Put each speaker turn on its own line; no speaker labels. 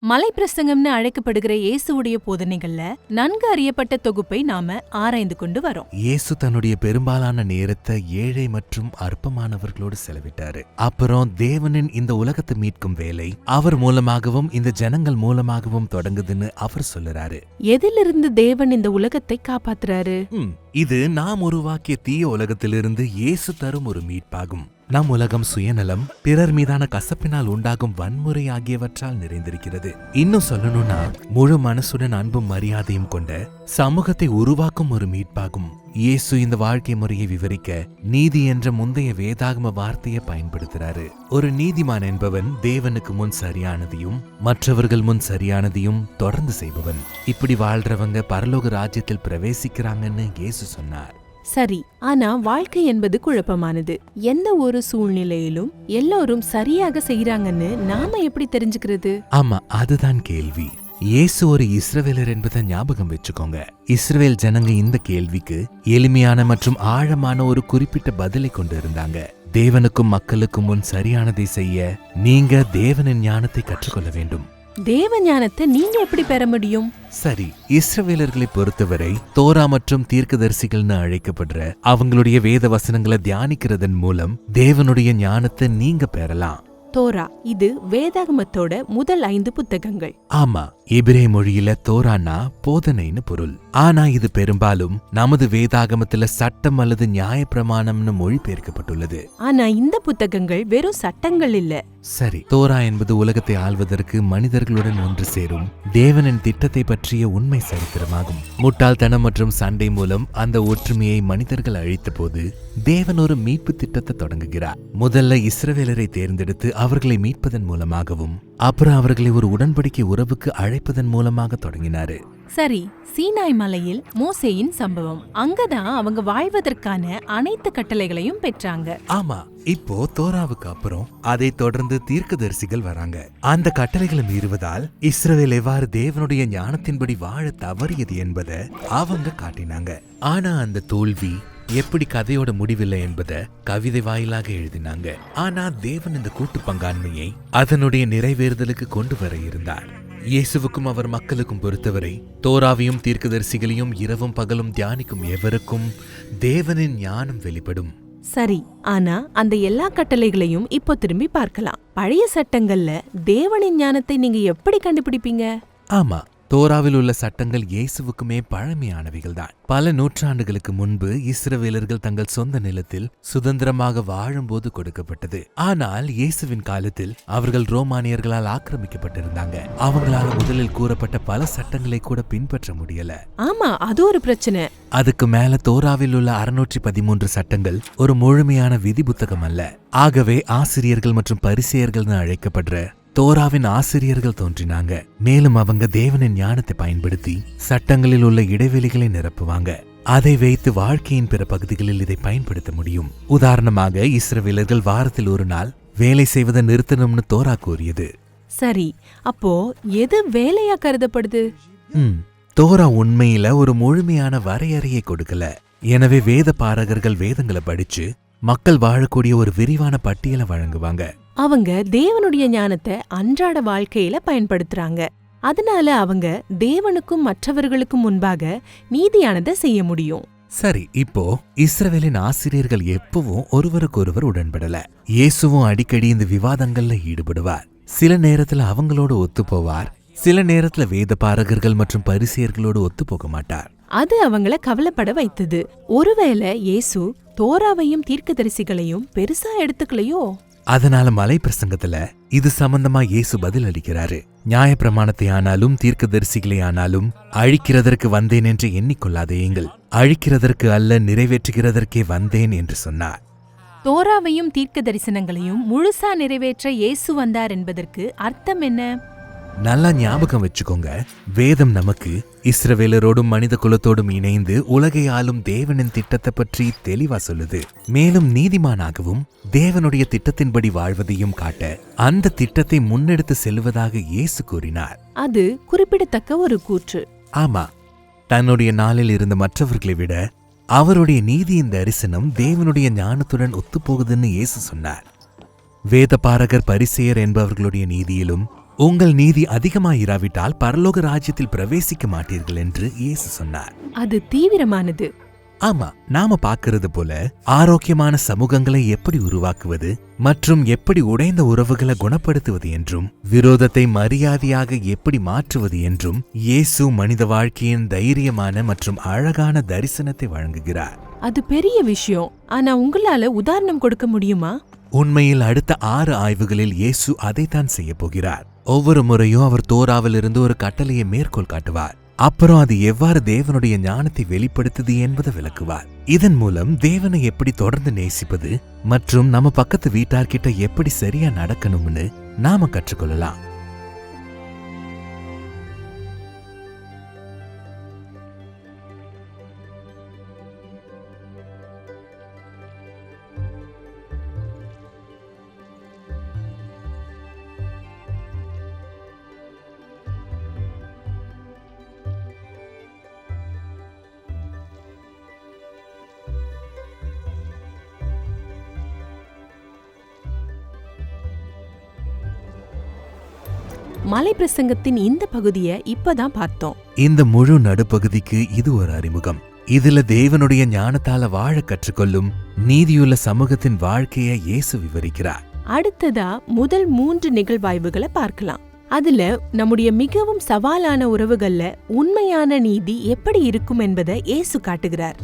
மலை பிரசங்கம்னு அழைக்கப்படுகிற இயேசுவுடைய போதனைகள்ல நன்கு அறியப்பட்ட தொகுப்பை நாம ஆராய்ந்து கொண்டு வரோம்.
இயேசு தன்னுடைய பெரும்பாலான நேரத்தை ஏழை மற்றும் அற்பமானவர்களோடு செலவிட்டாரு. அப்புறம் தேவனின் இந்த உலகத்தை மீட்கும் வேலை அவர் மூலமாகவும் இந்த ஜனங்கள் மூலமாகவும் தொடங்குதுன்னு அவர் சொல்லுறாரு.
எதிலிருந்து தேவன் இந்த உலகத்தை காப்பாத்துறாரு?
இது நாம் உருவாக்கிய தீய உலகத்திலிருந்து இயேசு தரும் ஒரு மீட்பாகும். நம் உலகம் சுயநலம், பிறர் மீதான கசப்பினால் உண்டாகும் வன்முறை ஆகியவற்றால் நிறைந்திருக்கிறது. இன்னும் சொல்லணும்னா முழு மனசுடன் அன்பும் மரியாதையும் கொண்ட சமூகத்தை உருவாக்கும் ஒரு மீட்பாகும். இயேசு இந்த வாழ்க்கை முறையை விவரிக்க நீதி என்ற முந்தைய வேதாகம வார்த்தையை பயன்படுத்துறாரு. ஒரு நீதிமான் என்பவன் தேவனுக்கு முன் சரியானதையும் மற்றவர்கள் முன் சரியானதையும் தொடர்ந்து செய்பவன். இப்படி வாழ்றவங்க பரலோக ராஜ்யத்தில் பிரவேசிக்கிறாங்கன்னு இயேசு சொன்னார்.
சரி, ஆனா வாழ்க்கை என்பது குழப்பமானது. எந்த ஒரு சூழ்நிலையிலும் எல்லோரும் சரியாக செய்யறாங்கன்னு நாம எப்படி தெரிஞ்சுக்கிறது?
ஆமா, அதுதான் கேள்வி. இயேசு ஒரு இஸ்ரவேலர் என்பதை ஞாபகம் வச்சுக்கோங்க. இஸ்ரவேல் ஜனங்க இந்த கேள்விக்கு எளிமையான மற்றும் ஆழமான ஒரு குறிப்பிட்ட பதிலை கொண்டு இருந்தாங்க. தேவனுக்கும் மக்களுக்கும் முன் சரியானதை செய்ய நீங்க தேவனின் ஞானத்தை கற்றுக்கொள்ள வேண்டும்.
தேவ ஞானத்தை நீங்க எப்படி பெற முடியும்?
சரி, இஸ்ரவேலர்களை பொறுத்தவரை தோரா மற்றும் தீர்க்கதரிசிகள்னு அழைக்கப்படுற அவங்களுடைய வேத வசனங்களை தியானிக்கிறதன் மூலம் தேவனுடைய ஞானத்தை நீங்க பெறலாம்.
தோரா இது வேதாகமத்தோட முதல் 5 புத்தகங்கள்.
ஆமா, எபிரேய மொழியில தோரானா போதனைன்னு பொருள். ஆனா இது பெரும்பாலும் நமது வேதாகமத்துல சட்டம் அல்லது நியாய பிரமாணம்னு மொழிபெயர்க்கப்பட்டுள்ளது.
ஆனா இந்த புத்தகங்கள் வெறும் சட்டங்கள் இல்ல.
சரி, தோரா என்பது உலகத்தை ஆள்வதற்கு மனிதர்களுடன் ஒன்று சேரும் தேவனின் திட்டத்தை பற்றிய உண்மை சரித்திரமாகும். முட்டாள்தனம் மற்றும் சண்டை மூலம் அந்த ஒற்றுமையை மனிதர்கள் அழித்த போது தேவன் ஒரு மீட்பு திட்டத்தை தொடங்குகிறார். முதல்ல இஸ்ரவேலரை தேர்ந்தெடுத்து அவர்களை மீட்பதன் மூலமாகவும் அப்புறம் அவர்களை ஒரு உடன்படிக்கை உறவுக்கு அழைப்பதன் மூலமாக தொடங்கினாரு.
சரி, சீனாய் மலையில் மோசேயின் சம்பவம். அங்கதான் அவங்க வாழ்வதற்கான அனைத்து கட்டளைகளையும் பெற்றாங்க.
ஆமா, இப்போ தோராவுக்கு அப்புறம் அதை தொடர்ந்து தீர்க்கதரிசிகள் வராங்க. அந்த கட்டளைகளை மீறுவதால் இஸ்ரவேல் எவ்வாறு தேவனுடைய ஞானத்தின்படி வாழ தவறியது என்பதை அவங்க காட்டினாங்க. ஆனா அந்த தோல்வி எப்படி கதையோட முடிவில்லை என்பதை கவிதை வாயிலாக எழுதினாங்க. ஆனா தேவன் இந்த கூட்டு பங்காண்மையை அதனுடைய நிறைவேறுதலுக்கு கொண்டு வர இருந்தார். இயேசுவுக்கும் அவர் மக்களுக்கும் பொறுத்தவரை தோராவையும் தீர்க்கதரிசிகளையும் இரவும் பகலும் தியானிக்கும் எவருக்கும் தேவனின் ஞானம் வெளிப்படும்.
சரி, ஆனா அந்த எல்லா கட்டளைகளையும் இப்போ திரும்பி பார்க்கலாம். பழைய சட்டங்கள்ல தேவனின் ஞானத்தை நீங்க எப்படி கண்டுபிடிப்பீங்க?
ஆமா, தோராவில் உள்ள சட்டங்கள் இயேசுவுக்குமே பழமையானவைகள் தான். பல நூற்றாண்டுகளுக்கு முன்பு இஸ்ரவேலர்கள் தங்கள் சொந்த நிலத்தில் சுதந்திரமாக வாழும்போது கொடுக்கப்பட்டது. ஆனால் இயேசுவின் காலத்தில் அவர்கள் ரோமானியர்களால் ஆக்கிரமிக்கப்பட்டிருந்தாங்க. அவங்களால முதலில் கூறப்பட்ட பல சட்டங்களை கூட பின்பற்ற முடியல.
ஆமா, அது ஒரு பிரச்சனை.
அதுக்கு மேல தோராவில் உள்ள 613 சட்டங்கள் ஒரு முழுமையான விதி புத்தகம் அல்ல. ஆகவே ஆசிரியர்கள் மற்றும் பரிசேயர்கள்னு அழைக்கப்படுற தோராவின் ஆசிரியர்கள் தோன்றினாங்க. மேலும் அவங்க தேவனின் ஞானத்தை பயன்படுத்தி சட்டங்களில் உள்ள இடைவெளிகளை நிரப்புவாங்க. அதை வைத்து வாழ்க்கையின் பிற பகுதிகளில் இதை பயன்படுத்த முடியும். உதாரணமாக இஸ்ரவேலர்கள் வாரத்தில் ஒரு நாள் வேலை செய்வதை நிறுத்தணும்னு தோரா கூறியது.
சரி, அப்போ எது வேலையா கருதப்படுது?
தோரா உண்மையில ஒரு முழுமையான வரையறையை கொடுக்கல. எனவே வேத பாரகர்கள் வேதங்களை படிச்சு மக்கள் வாழக்கூடிய ஒரு விரிவான பட்டியலை வழங்குவாங்க.
அவங்க தேவனுடைய ஞானத்தை அன்றாட வாழ்க்கையில பயன்படுத்துறாங்க. அதனால அவங்க தேவனுக்கும் மற்றவர்களுக்கும் முன்பாக நீதியானதை செய்ய முடியும்.
சரி, இப்போ இஸ்ரவேலின் ஆசிரியர்கள் எப்பவும் ஒருவருக்கொருவர் உடன்படல. இயேசுவும் அடிக்கடி இந்த விவாதங்கள்ல ஈடுபடுவார். சில நேரத்துல அவங்களோட ஒத்து போவார், சில நேரத்துல வேத பாரகர்கள் மற்றும் பரிசேயர்களோடு ஒத்து போக மாட்டார்.
அது அவங்கள கவலைப்பட வைத்தது. ஒருவேளை இயேசு தோராவையும் தீர்க்கதரிசிகளையும் பெருசா எடுத்துக்கலையோ?
அதனால மலை பிரசங்கத்துல இது சம்பந்தமா இயேசு பதில் அளிக்கிறாரு. நியாய பிரமாணத்தை ஆனாலும் தீர்க்கதரிசிகளை ஆனாலும் அழிக்கிறதற்கு வந்தேன் என்று எண்ணிக்கொள்ளாதேயுங்கள், அழிக்கிறதற்கு அல்ல நிறைவேற்றுகிறதற்கே வந்தேன் என்று சொன்னார்.
தோராவையும் தீர்க்க தரிசனங்களையும் முழுசா நிறைவேற்ற இயேசு வந்தார் என்பதற்கு அர்த்தம் என்ன?
நல்லா ஞாபகம் வச்சுக்கோங்க, வேதம் நமக்கு இஸ்ரவேலரோடும் மனித குலத்தோடும் இணைந்து உலகை ஆளும் தேவனின் திட்டத்தை பற்றி தெளிவா சொல்லுது. மேலும் நீதிமானாகவும் தேவனுடைய திட்டத்தின்படி வாழ்வதையும் காட்ட அந்த திட்டத்தை முன்னெடுத்து செல்வதாக இயேசு கூறினார்.
அது குறிப்பிடத்தக்க ஒரு கூற்று.
ஆமா, தன்னுடைய நாளில் இருந்த மற்றவர்களை விட அவருடைய நீதியின் தரிசனம் தேவனுடைய ஞானத்துடன் ஒத்துப்போகுதுன்னு இயேசு சொன்னார். வேத பாரகர் பரிசேயர் என்பவர்களுடைய நீதியிலும் உங்கள் நீதி அதிகமாயிராவிட்டால் பரலோக ராஜ்யத்தில் பிரவேசிக்க மாட்டீர்கள் என்று இயேசு சொன்னார்.
அது தீவிரமானது.
ஆமா, நாம பார்க்கிறது போல ஆரோக்கியமான சமூகங்களை எப்படி உருவாக்குவது மற்றும் எப்படி உடைந்த உறவுகளை குணப்படுத்துவது என்றும் விரோதத்தை மரியாதையாக எப்படி மாற்றுவது என்றும் இயேசு மனித வாழ்க்கையின் தைரியமான மற்றும் அழகான தரிசனத்தை வழங்குகிறார்.
அது பெரிய விஷயம். ஆனா உங்களால உதாரணம் கொடுக்க முடியுமா?
உண்மையில் அடுத்த 6 ஆய்வுகளில் இயேசு அதைத்தான் செய்ய போகிறார். ஒவ்வொரு முறையும் அவர் தோராவிலிருந்து ஒரு கட்டளையை மேற்கோள் காட்டுவார். அப்புறம் அது எவ்வாறு தேவனுடைய ஞானத்தை வெளிப்படுத்துது என்பதை விளக்குவார். இதன் மூலம் தேவனை எப்படி தொடர்ந்து நேசிப்பது மற்றும் நம்ம பக்கத்து வீட்டார்கிட்ட எப்படி சரியா நடக்கணும்னு நாம கற்றுக்கொள்ளலாம்.
மலை பிரசங்கத்தின் இந்த பகுதியை இப்பதான் பார்த்தோம்.
இந்த முழு நடுப்பகுதிக்கு இது ஒரு அறிமுகம். இதுல தேவனுடைய ஞானத்தால வாழ கற்றுக்கொள்ளும் நீதியுள்ள சமூகத்தின் வாழ்க்கையை இயேசு விவரிக்கிறார்.
அடுத்ததா முதல் 3 நிகழ்வாய்வுகளை பார்க்கலாம். அதுல நம்முடைய மிகவும் சவாலான உறவுகள்ல உண்மையான நீதி எப்படி இருக்கும் என்பதை இயேசு காட்டுகிறார்.